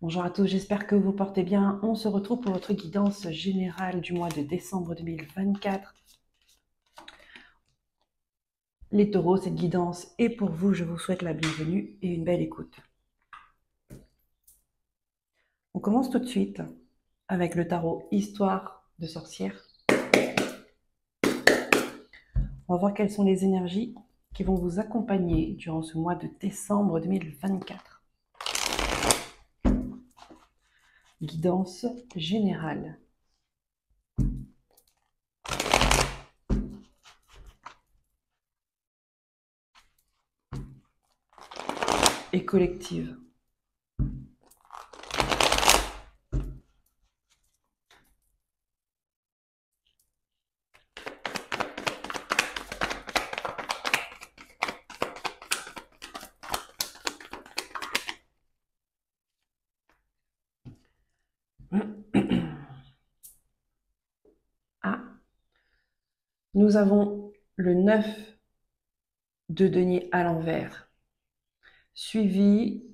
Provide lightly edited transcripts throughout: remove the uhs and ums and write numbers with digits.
Bonjour à tous, j'espère que vous portez bien. On se retrouve pour votre guidance générale du mois de décembre 2024. Les taureaux, cette guidance est pour vous. Je vous souhaite la bienvenue et une belle écoute. On commence tout de suite avec le tarot Histoire de sorcière. On va voir quelles sont les énergies qui vont vous accompagner durant ce mois de décembre 2024. Guidance générale. Et collective. Ah, nous avons le 9 de denier à l'envers, suivi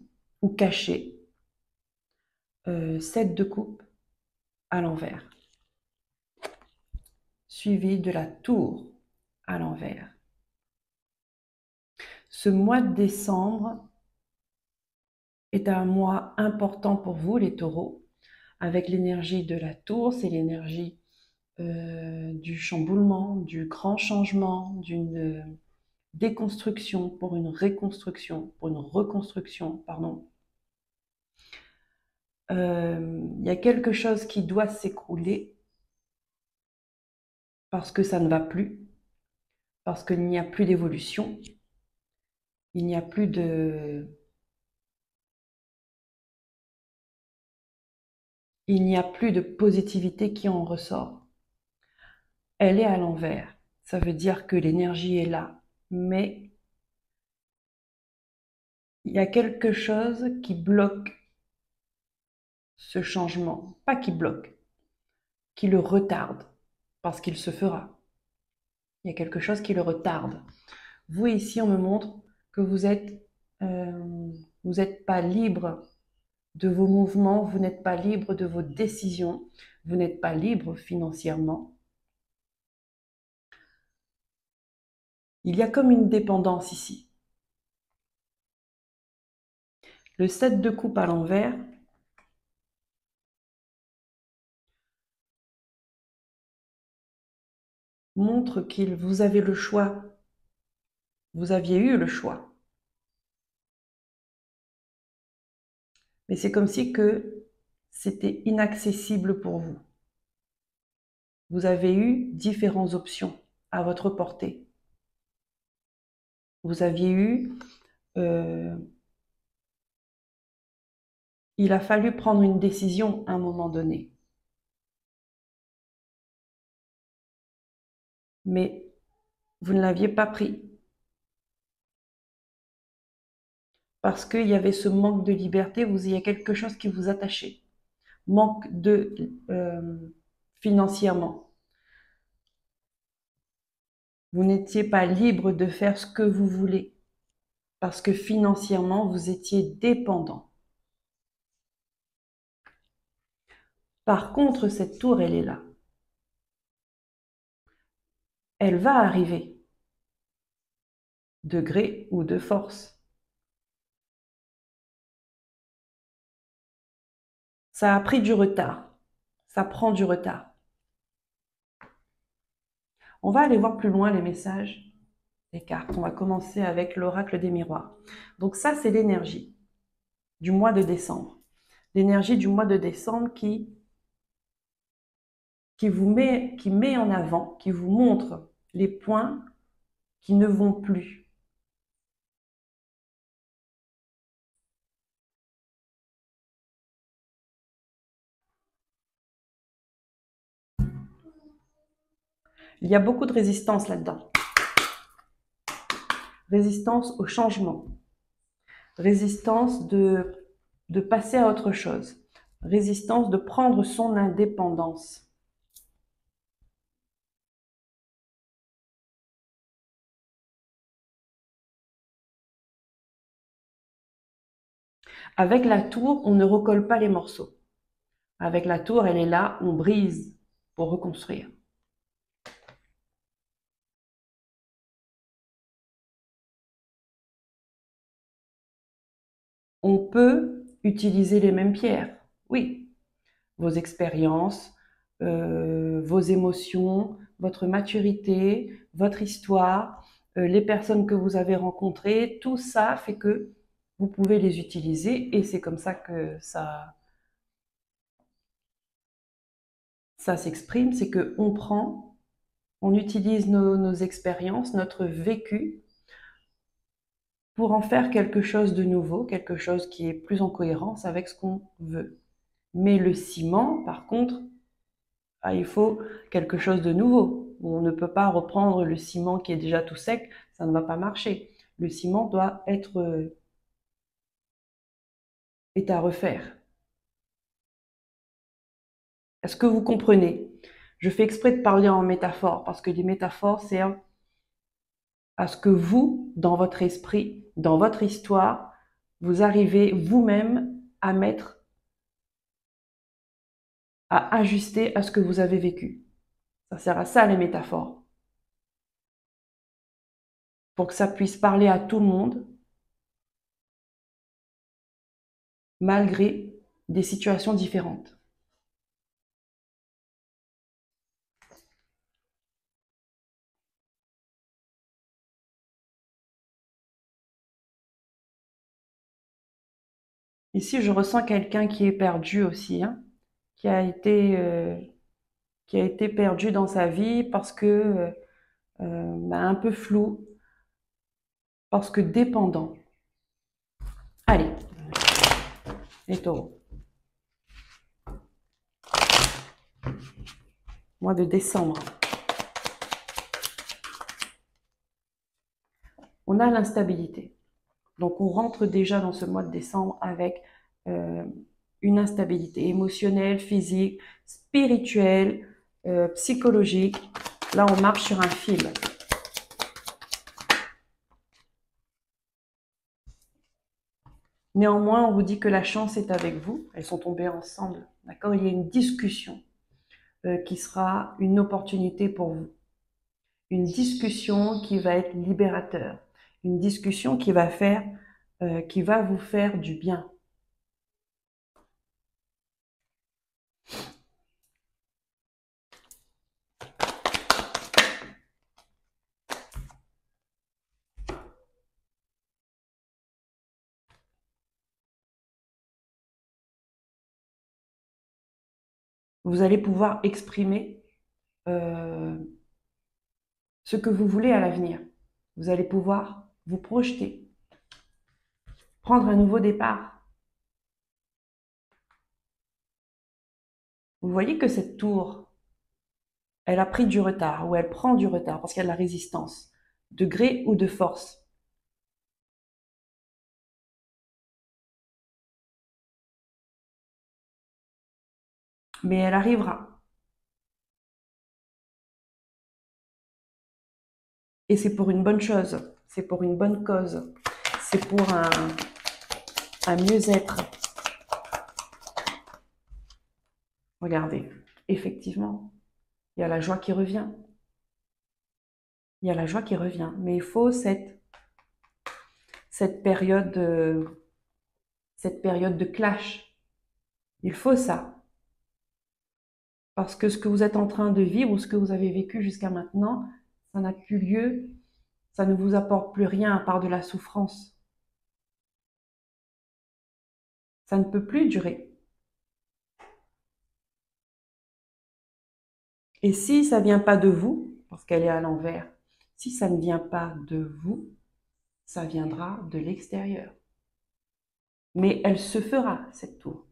ou caché, 7 de coupe à l'envers, suivi de la tour à l'envers. Ce mois de décembre est un mois important pour vous, les taureaux, avec l'énergie de la tour, c'est l'énergie du chamboulement, du grand changement, d'une déconstruction pour une reconstruction, pardon. Il y a quelque chose qui doit s'écrouler parce que ça ne va plus, parce qu'il n'y a plus d'évolution, il n'y a plus de positivité qui en ressort. Elle est à l'envers. Ça veut dire que l'énergie est là, mais il y a quelque chose qui bloque ce changement. Pas qui bloque, qui le retarde, parce qu'il se fera. Il y a quelque chose qui le retarde. Vous, ici, on me montre que vous n'êtes pas libre de vos mouvements, vous n'êtes pas libre de vos décisions, vous n'êtes pas libre financièrement. Il y a comme une dépendance ici. Le 7 de coupe à l'envers montre qu'il vous avez le choix. Vous aviez eu le choix. Mais c'est comme si que c'était inaccessible pour vous. Vous avez eu différentes options à votre portée. Vous aviez eu... il a fallu prendre une décision à un moment donné. Mais vous ne l'aviez pas pris. Parce qu'il y avait ce manque de liberté, il y a quelque chose qui vous attachait. Manque de... financièrement. Vous n'étiez pas libre de faire ce que vous voulez. Parce que financièrement, vous étiez dépendant. Par contre, cette tour, elle est là. Elle va arriver, de gré ou de force. Ça a pris du retard. Ça prend du retard. On va aller voir plus loin les messages des cartes. On va commencer avec l'oracle des miroirs. Donc ça, c'est l'énergie du mois de décembre. L'énergie du mois de décembre qui met en avant, qui vous montre les points qui ne vont plus. Il y a beaucoup de résistance là-dedans. Résistance au changement. Résistance de passer à autre chose. Résistance de prendre son indépendance. Avec la tour, on ne recolle pas les morceaux. Avec la tour, elle est là, on brise pour reconstruire. On peut utiliser les mêmes pierres, oui. Vos expériences, vos émotions, votre maturité, votre histoire, les personnes que vous avez rencontrées, tout ça fait que vous pouvez les utiliser et c'est comme ça que ça s'exprime, c'est que on utilise nos expériences, notre vécu pour en faire quelque chose de nouveau, quelque chose qui est plus en cohérence avec ce qu'on veut. Mais le ciment, par contre, il faut quelque chose de nouveau. On ne peut pas reprendre le ciment qui est déjà tout sec, ça ne va pas marcher. Le ciment est à refaire. Est-ce que vous comprenez? Je fais exprès de parler en métaphore parce que les métaphores servent à ce que vous, dans votre esprit, dans votre histoire, vous arrivez vous-même à à ajuster à ce que vous avez vécu. Ça sert à ça les métaphores. Pour que ça puisse parler à tout le monde, malgré des situations différentes. Ici, je ressens quelqu'un qui est perdu aussi, hein, qui a été, euh, qui a été perdu dans sa vie parce que un peu flou, parce que dépendant. Allez, les taureaux. Mois de décembre. On a l'instabilité. Donc, on rentre déjà dans ce mois de décembre avec euh, une instabilité émotionnelle, physique, spirituelle, psychologique. Là, on marche sur un fil. Néanmoins, on vous dit que la chance est avec vous. Elles sont tombées ensemble. D'accord? Il y a une discussion qui sera une opportunité pour vous. Une discussion qui va être libérateur. Une discussion qui va vous faire du bien. Vous allez pouvoir exprimer euh, ce que vous voulez à l'avenir. Vous allez pouvoir vous projeter, prendre un nouveau départ. Vous voyez que cette tour, elle a pris du retard ou elle prend du retard parce qu'il y a de la résistance, de gré ou de force. Mais elle arrivera. Et c'est pour une bonne chose, c'est pour une bonne cause, c'est pour un mieux-être. Regardez, effectivement, il y a la joie qui revient. Il y a la joie qui revient. Mais il faut cette période de clash. Il faut ça. Parce que ce que vous êtes en train de vivre ou ce que vous avez vécu jusqu'à maintenant, ça n'a plus lieu, ça ne vous apporte plus rien à part de la souffrance. Ça ne peut plus durer. Et si ça ne vient pas de vous, parce qu'elle est à l'envers, si ça ne vient pas de vous, ça viendra de l'extérieur. Mais elle se fera, cette tour.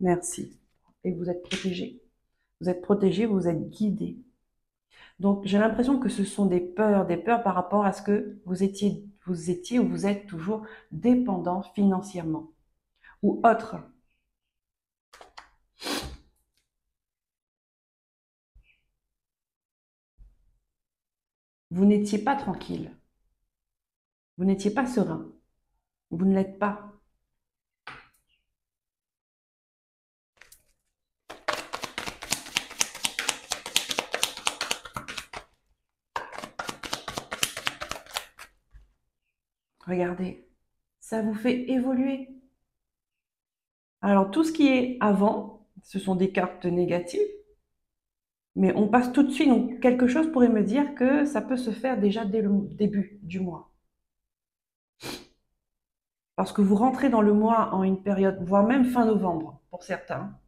Merci. Et vous êtes protégé. Vous êtes protégé, vous êtes guidé. Donc, j'ai l'impression que ce sont des peurs par rapport à ce que vous étiez ou vous êtes toujours dépendant financièrement ou autre. vous n'étiez pas tranquille, vous n'étiez pas serein, vous ne l'êtes pas. Regardez, ça vous fait évoluer. Alors tout ce qui est avant, ce sont des cartes négatives, mais on passe tout de suite. Donc quelque chose pourrait me dire que ça peut se faire déjà dès le début du mois. Parce que vous rentrez dans le mois en une période, voire même fin novembre pour certains.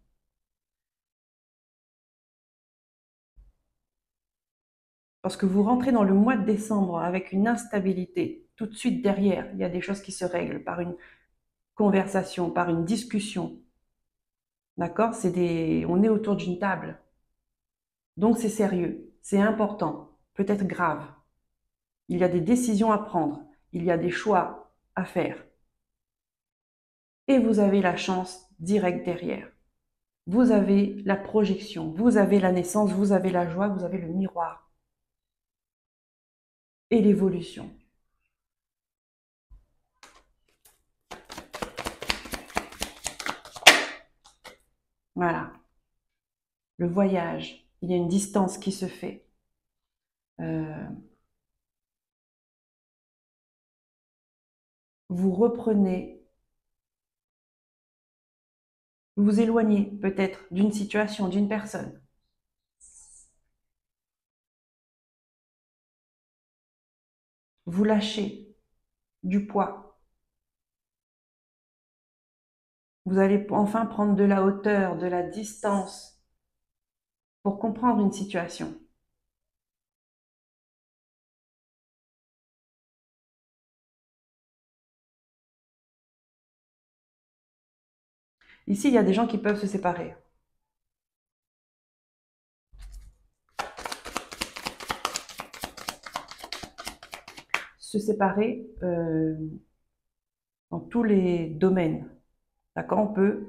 Parce que vous rentrez dans le mois de décembre avec une instabilité. Tout de suite derrière, il y a des choses qui se règlent par une conversation, par une discussion. D'accord? On est autour d'une table. Donc c'est sérieux, c'est important, peut-être grave. Il y a des décisions à prendre, il y a des choix à faire. Et vous avez la chance directe derrière. Vous avez la projection, vous avez la naissance, vous avez la joie, vous avez le miroir et l'évolution. Voilà. Le voyage, il y a une distance qui se fait. Vous reprenez, vous vous éloignez peut-être d'une situation, d'une personne. Vous lâchez du poids. Vous allez enfin prendre de la hauteur, de la distance pour comprendre une situation. Ici, il y a des gens qui peuvent se séparer. Se séparer dans tous les domaines. D'accord? On peut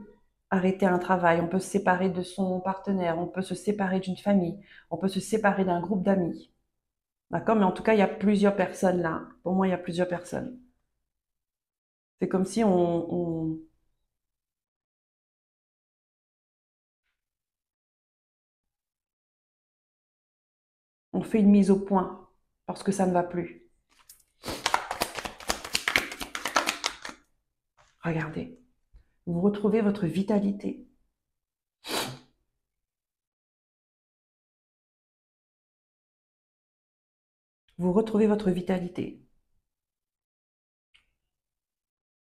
arrêter un travail, on peut se séparer de son partenaire, on peut se séparer d'une famille, on peut se séparer d'un groupe d'amis. D'accord? Mais en tout cas, il y a plusieurs personnes là. Pour moi, il y a plusieurs personnes. C'est comme si on fait une mise au point parce que ça ne va plus. Regardez, vous retrouvez votre vitalité. Vous retrouvez votre vitalité.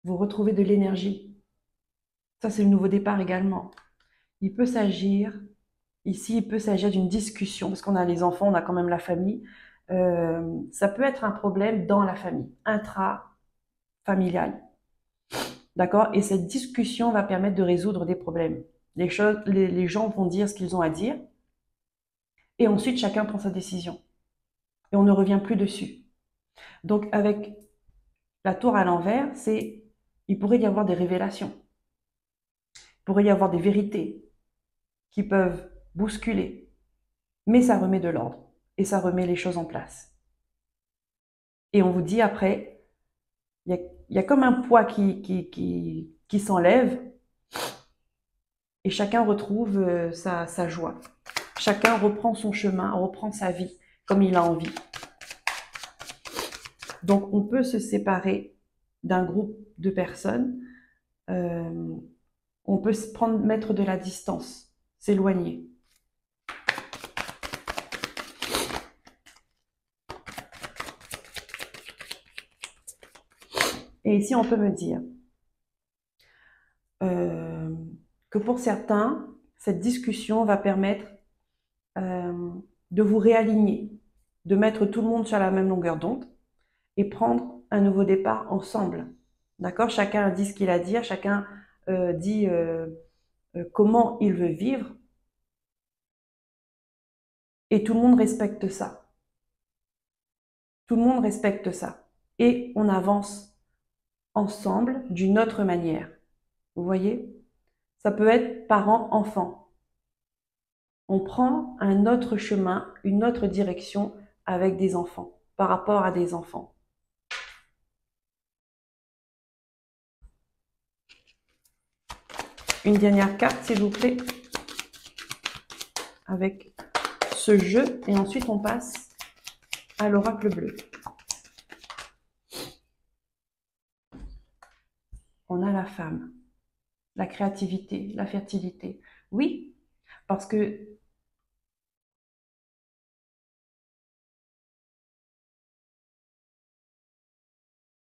Vous retrouvez de l'énergie. Ça, c'est le nouveau départ également. Il peut s'agir, ici, il peut s'agir d'une discussion, parce qu'on a les enfants, on a quand même la famille. Ça peut être un problème dans la famille, intra-familial. D'accord? Et cette discussion va permettre de résoudre des problèmes. Les gens vont dire ce qu'ils ont à dire, et ensuite chacun prend sa décision. Et on ne revient plus dessus. Donc avec la tour à l'envers, il pourrait y avoir des révélations. Il pourrait y avoir des vérités qui peuvent bousculer. Mais ça remet de l'ordre et ça remet les choses en place. Et on vous dit après, il y a comme un poids qui s'enlève et chacun retrouve sa joie. Chacun reprend son chemin, reprend sa vie comme il a envie. Donc on peut se séparer d'un groupe de personnes, on peut mettre de la distance, s'éloigner. Et ici, on peut me dire que pour certains, cette discussion va permettre de vous réaligner, de mettre tout le monde sur la même longueur d'onde et prendre un nouveau départ ensemble. D'accord? Chacun dit ce qu'il a à dire, chacun dit comment il veut vivre et tout le monde respecte ça. Tout le monde respecte ça. Et on avance ensemble d'une autre manière. Vous voyez? Ça peut être parent-enfant. On prend un autre chemin, une autre direction avec des enfants. par rapport à des enfants. Une dernière carte, s'il vous plaît, avec ce jeu, et ensuite on passe à l'oracle bleu. On a la femme, la créativité, la fertilité. Oui, parce que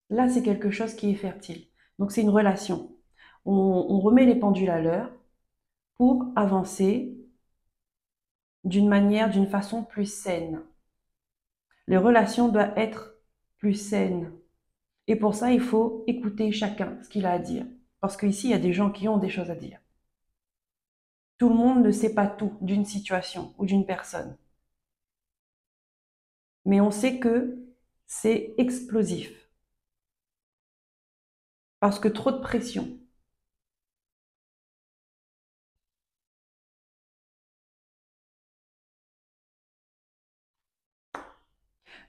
là, c'est quelque chose qui est fertile. Donc, c'est une relation. On remet les pendules à l'heure pour avancer d'une manière, d'une façon plus saine. Les relations doivent être plus saines. Et pour ça, il faut écouter chacun ce qu'il a à dire. Parce qu'ici, il y a des gens qui ont des choses à dire. Tout le monde ne sait pas tout d'une situation ou d'une personne. Mais on sait que c'est explosif. Parce que trop de pression.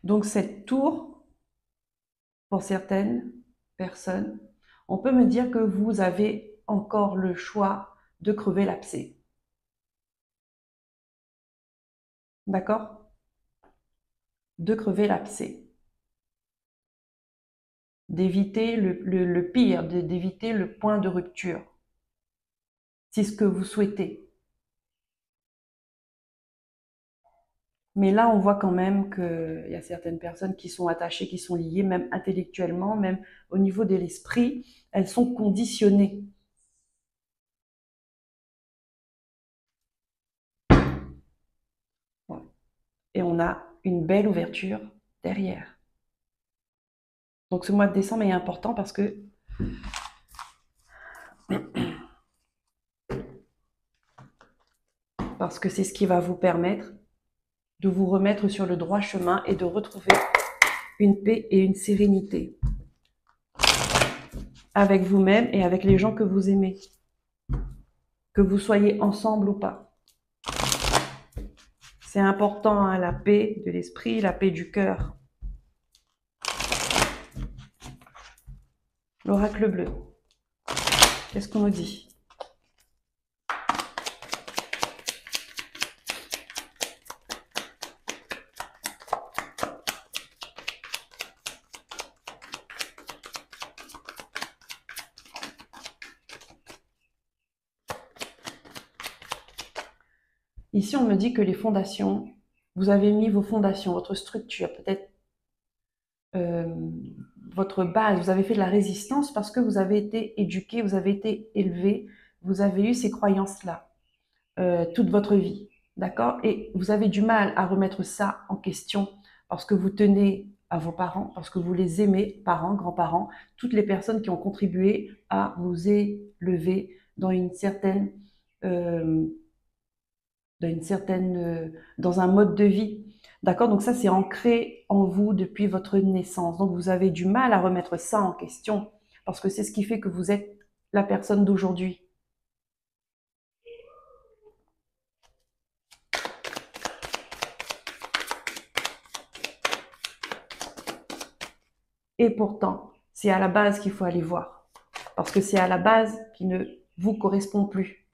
Donc cette tour, pour certaines personnes, on peut me dire que vous avez encore le choix de crever l'abcès. D'accord? De crever l'abcès. D'éviter le pire, d'éviter le point de rupture. C'est ce que vous souhaitez. Mais là, on voit quand même qu'il y a certaines personnes qui sont attachées, qui sont liées, même intellectuellement, même au niveau de l'esprit, elles sont conditionnées. Ouais. Et on a une belle ouverture derrière. Donc ce mois de décembre est important parce que c'est ce qui va vous permettre de vous remettre sur le droit chemin et de retrouver une paix et une sérénité avec vous-même et avec les gens que vous aimez, que vous soyez ensemble ou pas. C'est important, hein, la paix de l'esprit, la paix du cœur. L'oracle bleu, qu'est-ce qu'on nous dit? Ici, on me dit que les fondations, vous avez mis vos fondations, votre structure, peut-être votre base, vous avez fait de la résistance parce que vous avez été éduqué, vous avez été élevé, vous avez eu ces croyances-là toute votre vie, d'accord? Et vous avez du mal à remettre ça en question parce que vous tenez à vos parents, parce que vous les aimez, parents, grands-parents, toutes les personnes qui ont contribué à vous élever dans une certaine dans un mode de vie. D'accord? Donc ça, c'est ancré en vous depuis votre naissance. Donc vous avez du mal à remettre ça en question parce que c'est ce qui fait que vous êtes la personne d'aujourd'hui. Et pourtant, c'est à la base qu'il faut aller voir. Parce que c'est à la base qui ne vous correspond plus.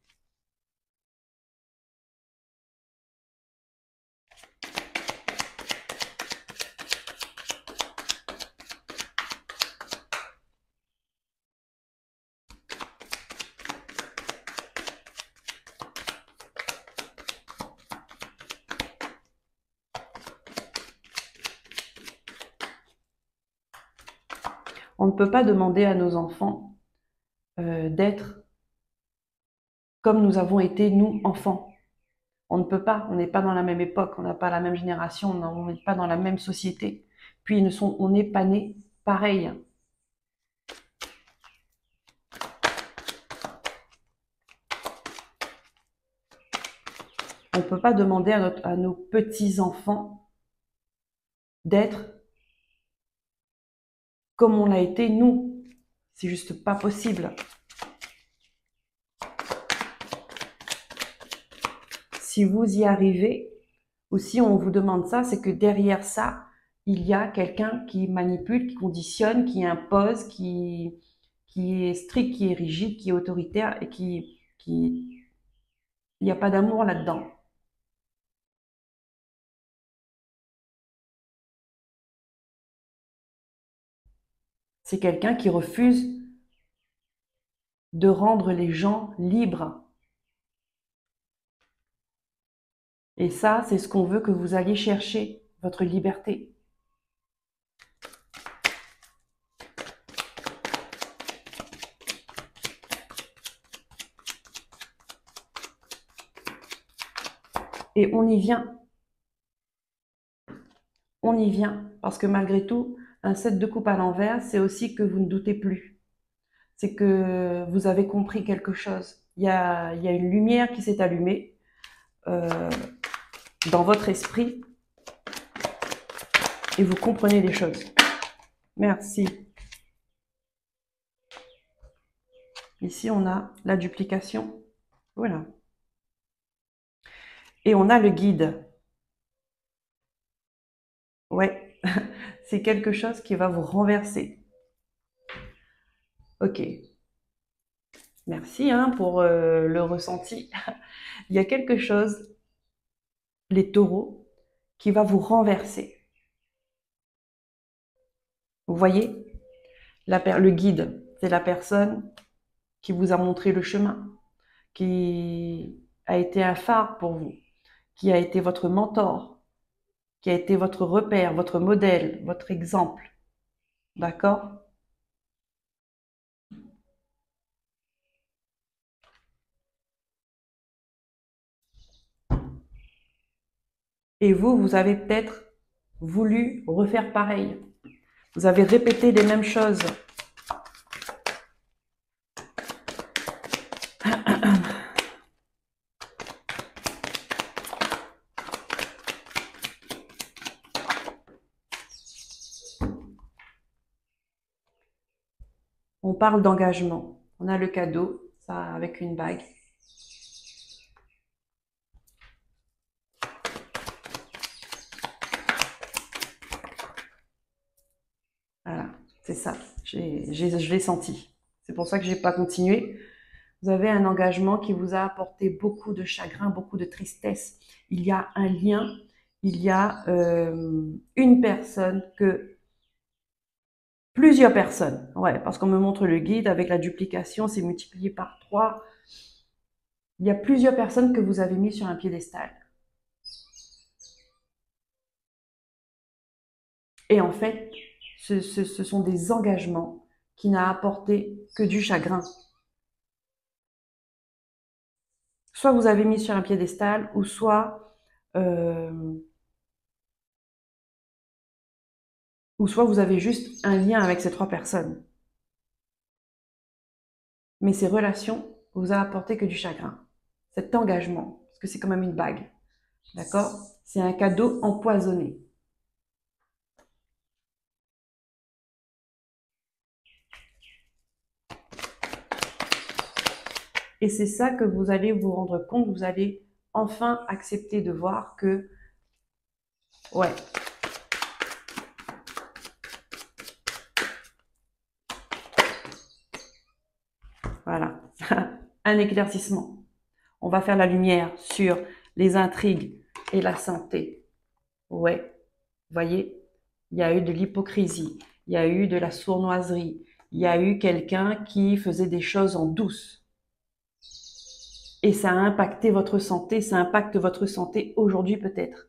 On ne peut pas demander à nos enfants d'être comme nous avons été, nous, enfants. On ne peut pas, on n'est pas dans la même époque, on n'a pas la même génération, on n'est pas dans la même société. Puis on n'est pas nés pareil. On ne peut pas demander à nos petits-enfants d'être comme on l'a été nous. C'est juste pas possible. Si vous y arrivez, ou si on vous demande ça, c'est que derrière ça, il y a quelqu'un qui manipule, qui conditionne, qui impose, qui est strict, qui est rigide, qui est autoritaire et il n'y a pas d'amour là-dedans. C'est quelqu'un qui refuse de rendre les gens libres. Et ça, c'est ce qu'on veut que vous alliez chercher, votre liberté. Et on y vient. On y vient. Parce que malgré tout, un 7 de coupe à l'envers, c'est aussi que vous ne doutez plus. C'est que vous avez compris quelque chose. Il y a une lumière qui s'est allumée euh, dans votre esprit et vous comprenez les choses. Merci. Ici, on a la duplication. Voilà. Et on a le guide. Ouais, c'est quelque chose qui va vous renverser. Ok. Merci pour le ressenti. Il y a quelque chose, les taureaux, qui va vous renverser. Vous voyez, le guide, c'est la personne qui vous a montré le chemin, qui a été un phare pour vous, qui a été votre mentor, qui a été votre repère, votre modèle, votre exemple. D'accord? Et vous, vous avez peut-être voulu refaire pareil. Vous avez répété les mêmes choses. On parle d'engagement. On a le cadeau, ça avec une bague. Voilà, c'est ça. Je l'ai senti. C'est pour ça que j'ai pas continué. Vous avez un engagement qui vous a apporté beaucoup de chagrin, beaucoup de tristesse. Il y a un lien, il y a une personne plusieurs personnes. Ouais, parce qu'on me montre le guide avec la duplication, c'est multiplié par 3. Il y a plusieurs personnes que vous avez mis sur un piédestal. Et en fait, ce sont des engagements qui n'ont apporté que du chagrin. Soit vous avez mis sur un piédestal, euh, ou soit vous avez juste un lien avec ces 3 personnes. Mais ces relations vous a apporté que du chagrin. Cet engagement, parce que c'est quand même une bague. D'accord? C'est un cadeau empoisonné. Et c'est ça que vous allez vous rendre compte, vous allez enfin accepter de voir que, ouais, voilà, un éclaircissement. On va faire la lumière sur les intrigues et la santé. Ouais, voyez, il y a eu de l'hypocrisie, il y a eu de la sournoiserie, il y a eu quelqu'un qui faisait des choses en douce. Et ça a impacté votre santé, ça impacte votre santé aujourd'hui peut-être.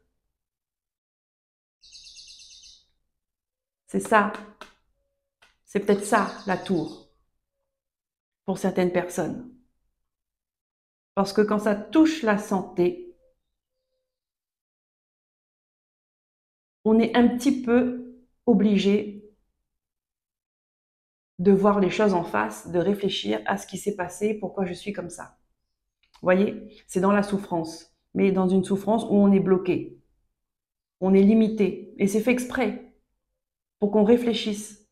C'est ça, c'est peut-être ça la tour pour certaines personnes. Parce que quand ça touche la santé, on est un petit peu obligé de voir les choses en face, de réfléchir à ce qui s'est passé, pourquoi je suis comme ça. Vous voyez, c'est dans la souffrance, mais dans une souffrance où on est bloqué, on est limité. Et c'est fait exprès pour qu'on réfléchisse,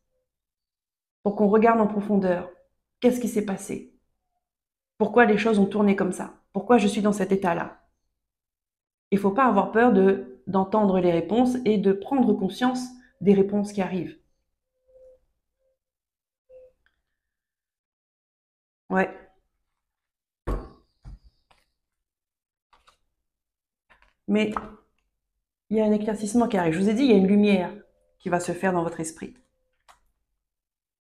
pour qu'on regarde en profondeur. Qu'est-ce qui s'est passé? Pourquoi les choses ont tourné comme ça? Pourquoi je suis dans cet état-là? Il ne faut pas avoir peur de d'entendre les réponses et de prendre conscience des réponses qui arrivent. Ouais. Mais il y a un éclaircissement qui arrive. Je vous ai dit, il y a une lumière qui va se faire dans votre esprit.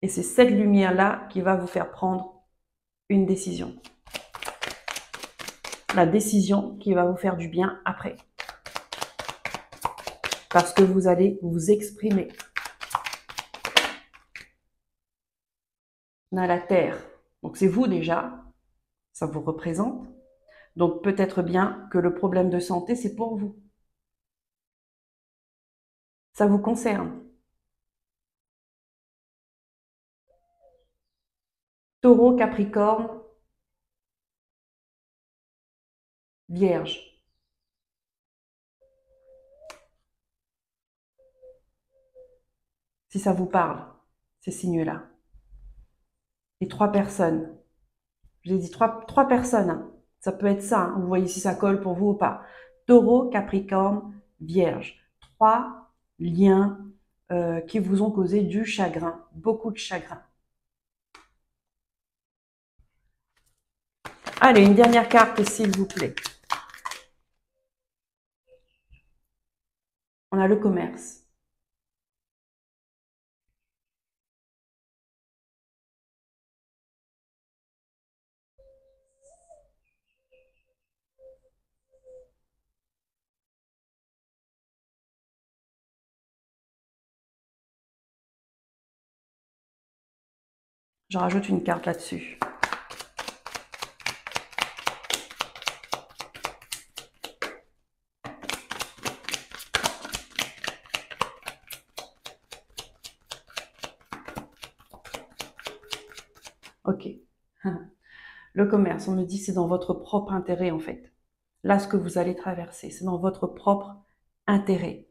Et c'est cette lumière-là qui va vous faire prendre une décision. La décision qui va vous faire du bien après. Parce que vous allez vous exprimer. On a la terre. Donc c'est vous déjà. Ça vous représente. Donc peut-être bien que le problème de santé, c'est pour vous. Ça vous concerne. Taureau, Capricorne, Vierge. Si ça vous parle, ces signes-là. Et 3 personnes. Je vous ai dit 3 personnes. Hein. Ça peut être ça. Hein. Vous voyez si ça colle pour vous ou pas. Taureau, Capricorne, Vierge. 3 liens qui vous ont causé du chagrin. Beaucoup de chagrin. Allez, une dernière carte, s'il vous plaît. On a le commerce. Je rajoute une carte là-dessus. Ok. Le commerce, on me dit c'est dans votre propre intérêt en fait. Là, ce que vous allez traverser, c'est dans votre propre intérêt.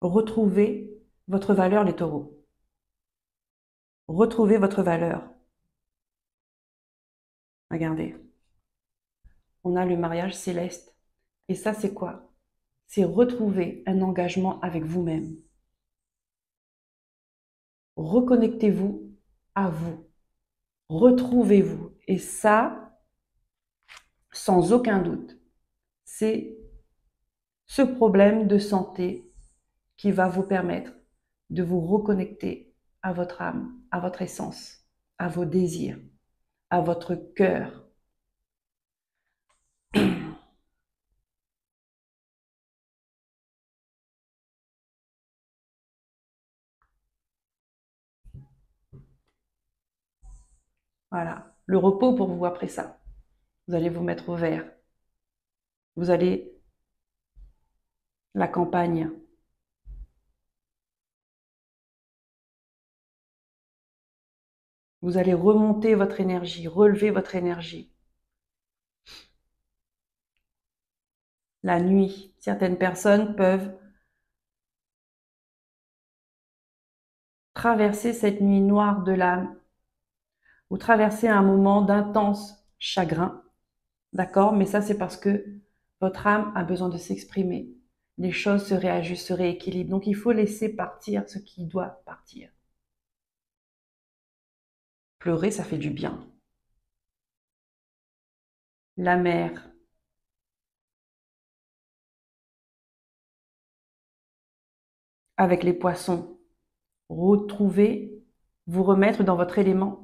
Retrouvez votre valeur, les taureaux. Retrouvez votre valeur. Regardez. On a le mariage céleste. Et ça, c'est quoi? C'est retrouver un engagement avec vous-même. Reconnectez-vous à vous. Retrouvez-vous. Et ça, sans aucun doute, c'est ce problème de santé qui va vous permettre de vous reconnecter à votre âme, à votre essence, à vos désirs, à votre cœur. Voilà, le repos pour vous après ça. Vous allez vous mettre au vert. Vous allez la campagne. Vous allez remonter votre énergie, relever votre énergie. La nuit, certaines personnes peuvent traverser cette nuit noire de l'âme ou traverser un moment d'intense chagrin. D'accord? Mais ça, c'est parce que votre âme a besoin de s'exprimer. Les choses se réajustent, se rééquilibrent. Donc, il faut laisser partir ce qui doit partir. Pleurer, ça fait du bien. La mer. Avec les poissons. Retrouver, vous remettre dans votre élément.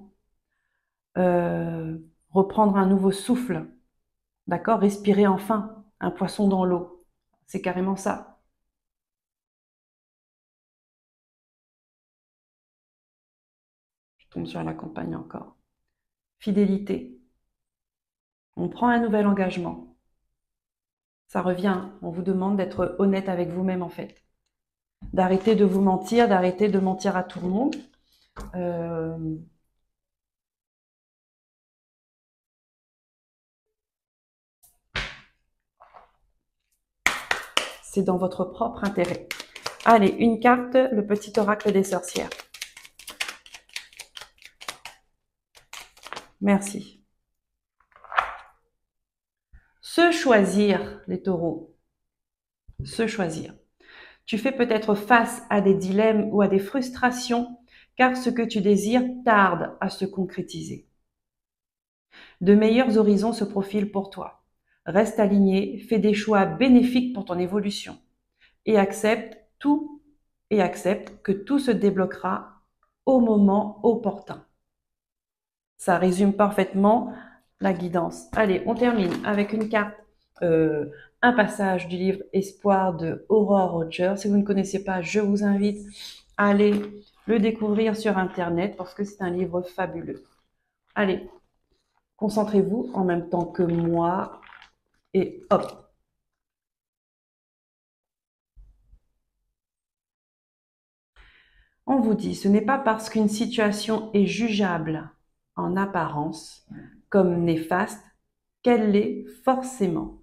Reprendre un nouveau souffle. D'accord? Respirer enfin. Un poisson dans l'eau. C'est carrément ça. Je tombe sur la campagne encore. Fidélité. On prend un nouvel engagement. Ça revient. On vous demande d'être honnête avec vous-même en fait. D'arrêter de vous mentir, d'arrêter de mentir à tout le monde. C'est dans votre propre intérêt. Allez, une carte, le petit oracle des sorcières. Merci. Se choisir, les taureaux. Se choisir. Tu fais peut-être face à des dilemmes ou à des frustrations car ce que tu désires tarde à se concrétiser. De meilleurs horizons se profilent pour toi. Reste aligné, fais des choix bénéfiques pour ton évolution et accepte que tout se débloquera au moment opportun. Ça résume parfaitement la guidance. Allez, on termine avec une carte, un passage du livre Espoir de Aurore Roger. Si vous ne connaissez pas, je vous invite à aller le découvrir sur Internet parce que c'est un livre fabuleux. Allez, concentrez-vous en même temps que moi et hop. On vous dit, ce n'est pas parce qu'une situation est jugeable en apparence comme néfaste qu'elle l'est forcément.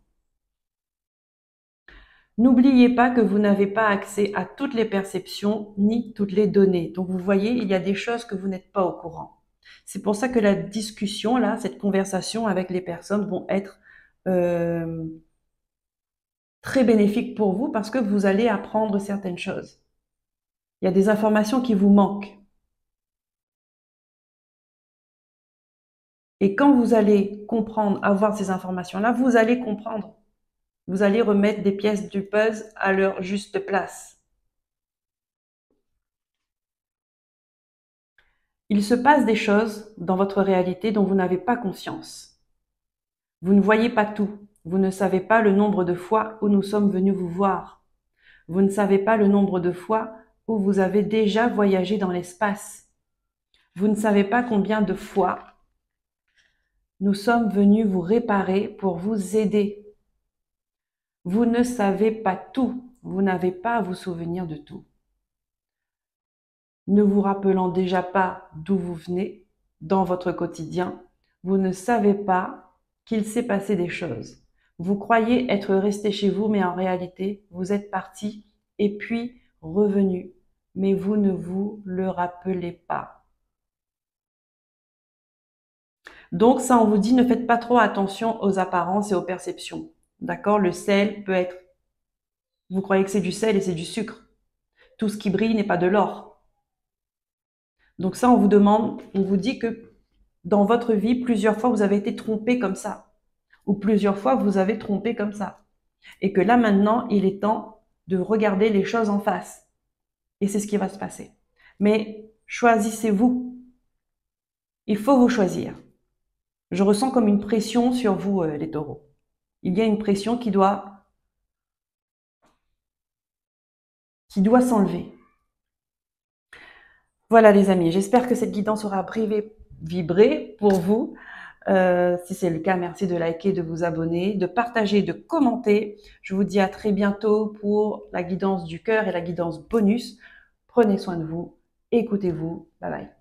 N'oubliez pas que vous n'avez pas accès à toutes les perceptions ni toutes les données. Donc vous voyez, il y a des choses que vous n'êtes pas au courant. C'est pour ça que la discussion, là, cette conversation avec les personnes vont être très bénéfiques pour vous parce que vous allez apprendre certaines choses. Il y a des informations qui vous manquent. Et quand vous allez comprendre, avoir ces informations-là, vous allez comprendre. Vous allez remettre des pièces du puzzle à leur juste place. Il se passe des choses dans votre réalité dont vous n'avez pas conscience. Vous ne voyez pas tout. Vous ne savez pas le nombre de fois où nous sommes venus vous voir. Vous ne savez pas le nombre de fois où vous avez déjà voyagé dans l'espace. Vous ne savez pas combien de fois nous sommes venus vous réparer pour vous aider. Vous ne savez pas tout. Vous n'avez pas à vous souvenir de tout. Ne vous rappelant déjà pas d'où vous venez dans votre quotidien, vous ne savez pas qu'il s'est passé des choses. Vous croyez être resté chez vous, mais en réalité, vous êtes parti et puis revenu. Mais vous ne vous le rappelez pas. Donc ça, on vous dit, ne faites pas trop attention aux apparences et aux perceptions. D'accord? Le sel peut être... Vous croyez que c'est du sel et c'est du sucre. Tout ce qui brille n'est pas de l'or. Donc ça, on vous demande, on vous dit que dans votre vie, plusieurs fois, vous avez été trompé comme ça. Ou plusieurs fois, vous avez trompé comme ça. Et que là, maintenant, il est temps de regarder les choses en face. Et c'est ce qui va se passer. Mais choisissez-vous. Il faut vous choisir. Je ressens comme une pression sur vous, les taureaux. Il y a une pression qui doit s'enlever. Voilà les amis, j'espère que cette guidance aura vibré pour vous. Si c'est le cas, merci de liker, de vous abonner, de partager, de commenter. Je vous dis à très bientôt pour la guidance du cœur et la guidance bonus. Prenez soin de vous, écoutez-vous. Bye bye.